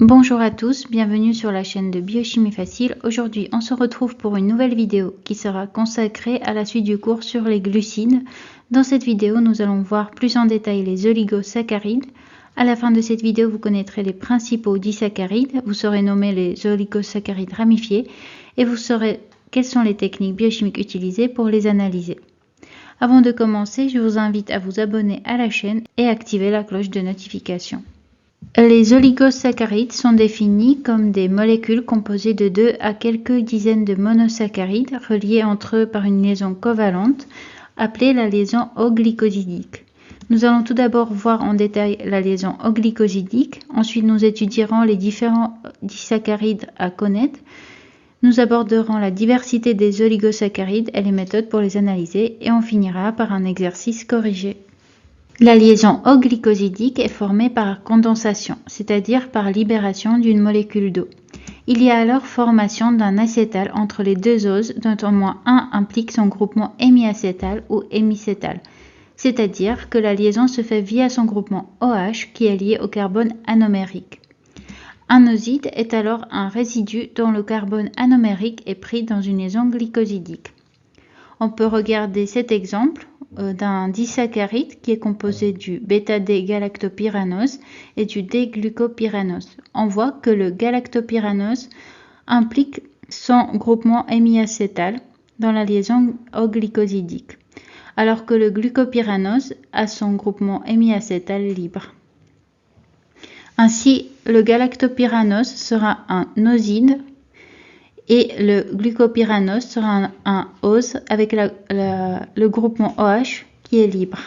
Bonjour à tous, bienvenue sur la chaîne de Biochimie Facile. Aujourd'hui, on se retrouve pour une nouvelle vidéo qui sera consacrée à la suite du cours sur les glucides. Dans cette vidéo, nous allons voir plus en détail les oligosaccharides. À la fin de cette vidéo, vous connaîtrez les principaux disaccharides, vous saurez nommer les oligosaccharides ramifiés et vous saurez quelles sont les techniques biochimiques utilisées pour les analyser. Avant de commencer, je vous invite à vous abonner à la chaîne et activer la cloche de notification. Les oligosaccharides sont définis comme des molécules composées de 2 à quelques dizaines de monosaccharides reliés entre eux par une liaison covalente appelée la liaison euglycosidique. Nous allons tout d'abord voir en détail la liaison euglycosidique, ensuite nous étudierons les différents disaccharides à connaître, nous aborderons la diversité des oligosaccharides et les méthodes pour les analyser et on finira par un exercice corrigé. La liaison euglycosidique est formée par condensation, c'est-à-dire par libération d'une molécule d'eau. Il y a alors formation d'un acétal entre les deux oses dont au moins un implique son groupement hémiacétal ou hémicétal, c'est-à-dire que la liaison se fait via son groupement OH qui est lié au carbone anomérique. Un oside est alors un résidu dont le carbone anomérique est pris dans une liaison glycosidique. On peut regarder cet exemple d'un disaccharide qui est composé du bêta-D-galactopyranose et du D-glucopyranose. On voit que le galactopyranose implique son groupement hémiacétal dans la liaison euglycosidique, alors que le glucopyranose a son groupement hémiacétal libre. Ainsi, le galactopyranose sera un oside et le glucopyranose sera un ose avec le groupement OH qui est libre.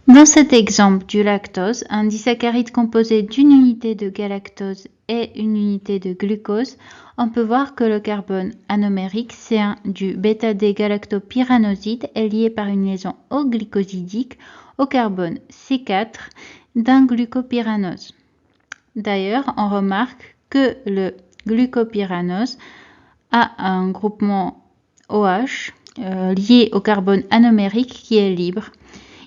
Dans cet exemple du lactose, un disaccharide composé d'une unité de galactose et une unité de glucose, on peut voir que le carbone anomérique C1 du bêta-D-galactopyranoside est lié par une liaison euglycosidique au carbone C4 d'un glucopyranose. D'ailleurs, on remarque que le glucopyranose a un groupement OH lié au carbone anomérique qui est libre.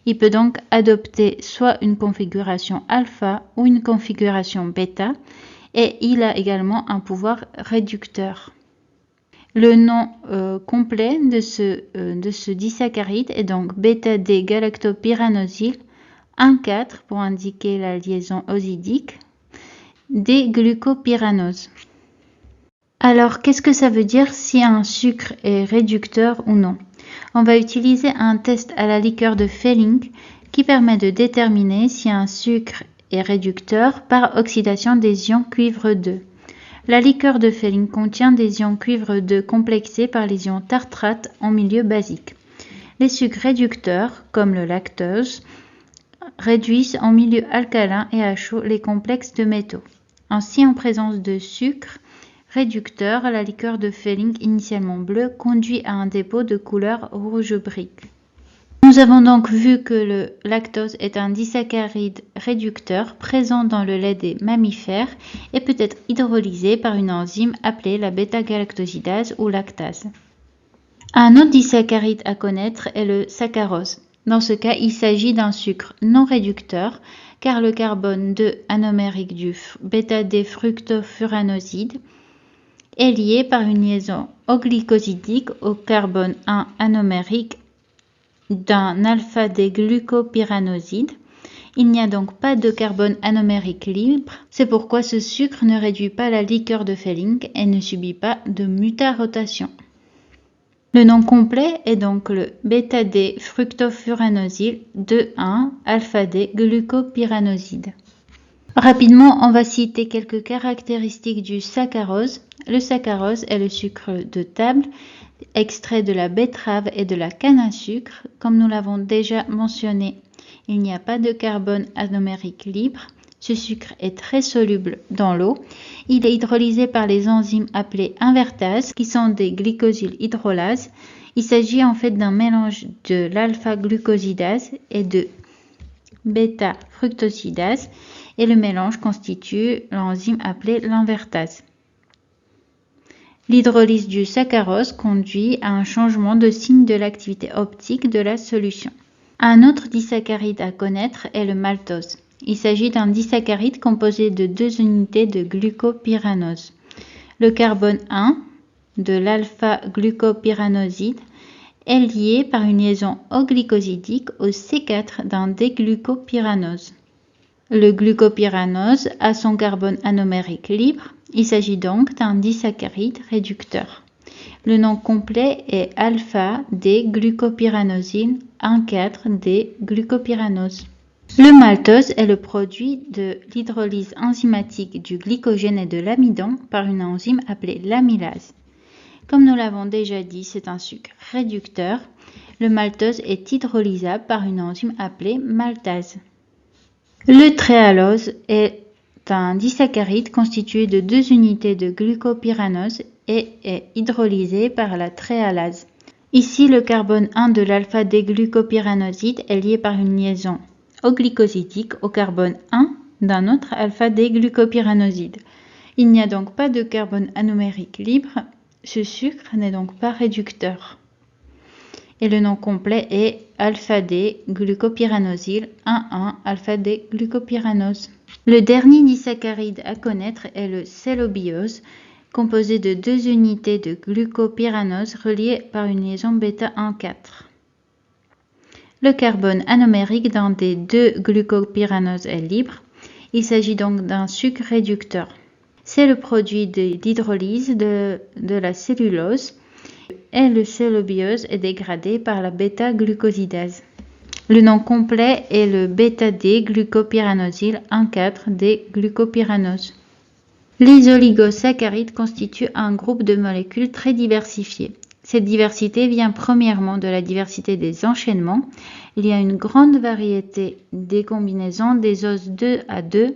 Il peut donc adopter soit une configuration alpha ou une configuration bêta et il a également un pouvoir réducteur. Le nom complet de ce disaccharide est donc bêta-D-galactopyranosyle 1,4 pour indiquer la liaison osidique des glucopyranoses. Alors, qu'est-ce que ça veut dire si un sucre est réducteur ou non? On va utiliser un test à la liqueur de Fehling qui permet de déterminer si un sucre est réducteur par oxydation des ions cuivre 2. La liqueur de Fehling contient des ions cuivre 2 complexés par les ions tartrate en milieu basique. Les sucres réducteurs, comme le lactose, réduisent en milieu alcalin et à chaud les complexes de métaux. Ainsi, en présence de sucre réducteur, la liqueur de Fehling initialement bleue conduit à un dépôt de couleur rouge brique. Nous avons donc vu que le lactose est un disaccharide réducteur présent dans le lait des mammifères et peut être hydrolysé par une enzyme appelée la bêta-galactosidase ou lactase. Un autre disaccharide à connaître est le saccharose. Dans ce cas, il s'agit d'un sucre non réducteur car le carbone 2 anomérique du bêta-D-fructofuranoside est lié par une liaison euglycosidique au carbone 1 anomérique d'un alpha-D-glucopyranoside. Il n'y a donc pas de carbone anomérique libre, c'est pourquoi ce sucre ne réduit pas la liqueur de Fehling et ne subit pas de mutarotation. Le nom complet est donc le bêta-D-fructofuranosyle 2,1 alpha-D-glucopyranoside. Rapidement, on va citer quelques caractéristiques du saccharose. Le saccharose est le sucre de table, extrait de la betterave et de la canne à sucre. Comme nous l'avons déjà mentionné, il n'y a pas de carbone anomérique libre. Ce sucre est très soluble dans l'eau. Il est hydrolysé par les enzymes appelées invertases, qui sont des glycosyl hydrolases. Il s'agit en fait d'un mélange de l'alpha-glucosidase et de bêta-fructosidase. Et le mélange constitue l'enzyme appelée l'invertase. L'hydrolyse du saccharose conduit à un changement de signe de l'activité optique de la solution. Un autre disaccharide à connaître est le maltose. Il s'agit d'un disaccharide composé de 2 unités de glucopyranose. Le carbone 1 de l'alpha-glucopyranoside est lié par une liaison O-glycosidique au C4 d'un déglucopyranose. Le glucopyranose a son carbone anomérique libre. Il s'agit donc d'un disaccharide réducteur. Le nom complet est alpha-D-glucopyranosine 1,4-D-glucopyranose. Le maltose est le produit de l'hydrolyse enzymatique du glycogène et de l'amidon par une enzyme appelée l'amylase. Comme nous l'avons déjà dit, c'est un sucre réducteur. Le maltose est hydrolysable par une enzyme appelée maltase. Le tréhalose est un disaccharide constitué de 2 unités de glucopyranose et est hydrolysé par la tréhalase. Ici, le carbone 1 de l'alpha-D-glucopyranoside est lié par une liaison O-glycosidique au carbone 1 d'un autre alpha-D-glucopyranoside. Il n'y a donc pas de carbone anomérique libre. Ce sucre n'est donc pas réducteur. Et le nom complet est alpha-D-glucopyranosyle 1,1-alpha-D-glucopyranose. Le dernier disaccharide à connaître est le cellobiose, composé de 2 unités de glucopyranose reliées par une liaison β1,4. Le carbone anomérique dans des 2 glucopyranoses est libre. Il s'agit donc d'un sucre réducteur. C'est le produit d'hydrolyse de la cellulose et le cellobiose est dégradé par la bêta-glucosidase. Le nom complet est le bêta-D-glucopyranosyle 1,4-D-glucopyranose. Les oligosaccharides constituent un groupe de molécules très diversifié. Cette diversité vient premièrement de la diversité des enchaînements. Il y a une grande variété des combinaisons des oses 2 à 2.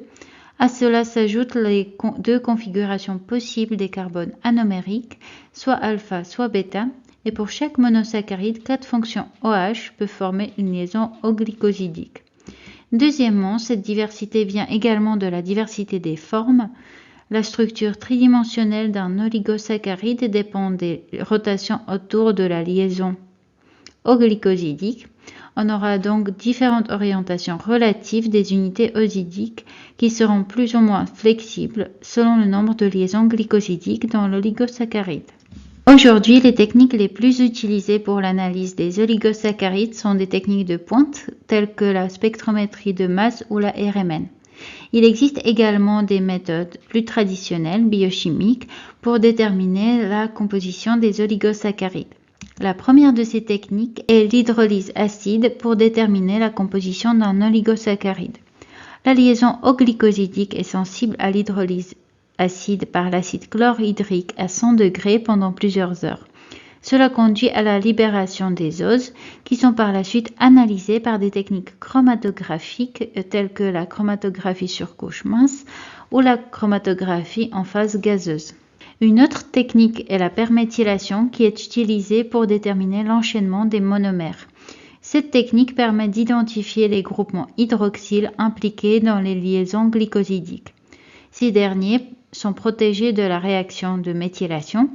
À cela s'ajoutent les 2 configurations possibles des carbones anomériques, soit alpha, soit bêta, et pour chaque monosaccharide, 4 fonctions OH peuvent former une liaison O-glycosidique. Deuxièmement, cette diversité vient également de la diversité des formes. La structure tridimensionnelle d'un oligosaccharide dépend des rotations autour de la liaison O-glycosidique. On aura donc différentes orientations relatives des unités osidiques qui seront plus ou moins flexibles selon le nombre de liaisons glycosidiques dans l'oligosaccharide. Aujourd'hui, les techniques les plus utilisées pour l'analyse des oligosaccharides sont des techniques de pointe telles que la spectrométrie de masse ou la RMN. Il existe également des méthodes plus traditionnelles biochimiques pour déterminer la composition des oligosaccharides. La première de ces techniques est l'hydrolyse acide pour déterminer la composition d'un oligosaccharide. La liaison O-glycosidique est sensible à l'hydrolyse acide par l'acide chlorhydrique à 100 degrés pendant plusieurs heures. Cela conduit à la libération des oses qui sont par la suite analysées par des techniques chromatographiques telles que la chromatographie sur couche mince ou la chromatographie en phase gazeuse. Une autre technique est la perméthylation qui est utilisée pour déterminer l'enchaînement des monomères. Cette technique permet d'identifier les groupements hydroxyles impliqués dans les liaisons glycosidiques. Ces derniers sont protégés de la réaction de méthylation.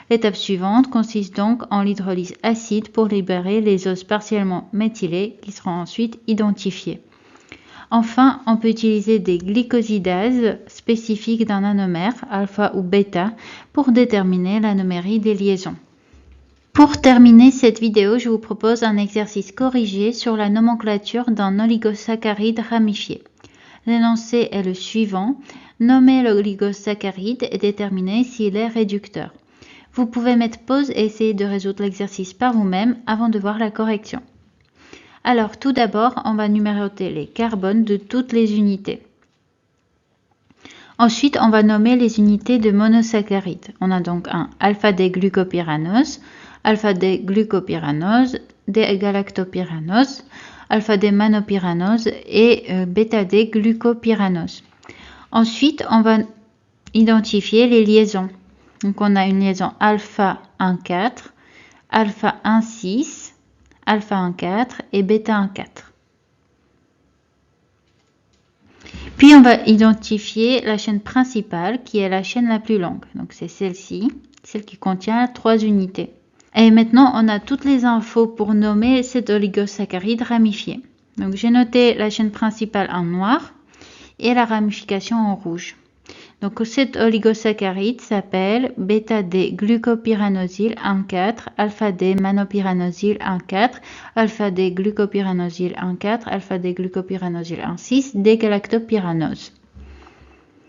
L'étape suivante consiste donc en l'hydrolyse acide pour libérer les oses partiellement méthylées qui seront ensuite identifiées. Enfin, on peut utiliser des glycosidases spécifiques d'un anomère, alpha ou bêta, pour déterminer l'anomérie des liaisons. Pour terminer cette vidéo, je vous propose un exercice corrigé sur la nomenclature d'un oligosaccharide ramifié. L'énoncé est le suivant. Nommer l'oligosaccharide et déterminer s'il est réducteur. Vous pouvez mettre pause et essayer de résoudre l'exercice par vous-même avant de voir la correction. Alors, tout d'abord, on va numéroter les carbones de toutes les unités. Ensuite, on va nommer les unités de monosaccharides. On a donc un alpha-D-glucopyranose, alpha-D-glucopyranose, D-galactopyranose, alpha-D-manopyranose et bêta-D-glucopyranose. Ensuite, on va identifier les liaisons. Donc, on a une liaison alpha 1,4, alpha 1,6, alpha 1,4 et bêta 1,4. Puis, on va identifier la chaîne principale qui est la chaîne la plus longue. Donc, c'est celle-ci, celle qui contient 3 unités. Et maintenant, on a toutes les infos pour nommer cet oligosaccharide ramifié. Donc, j'ai noté la chaîne principale en noir. et la ramification en rouge. Donc cet oligosaccharide s'appelle bêta-D-glucopyranosyl 1,4, alpha-D-manopyranosyl 1,4, alpha-D-glucopyranosyl 1,4, alpha-D-glucopyranosyl 1,6, D-galactopyranose.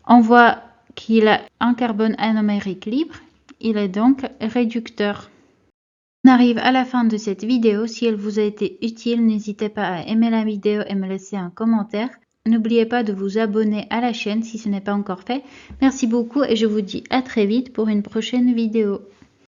On voit qu'il a un carbone anomérique libre, il est donc réducteur. On arrive à la fin de cette vidéo. Si elle vous a été utile, n'hésitez pas à aimer la vidéo et me laisser un commentaire. N'oubliez pas de vous abonner à la chaîne si ce n'est pas encore fait. Merci beaucoup et je vous dis à très vite pour une prochaine vidéo.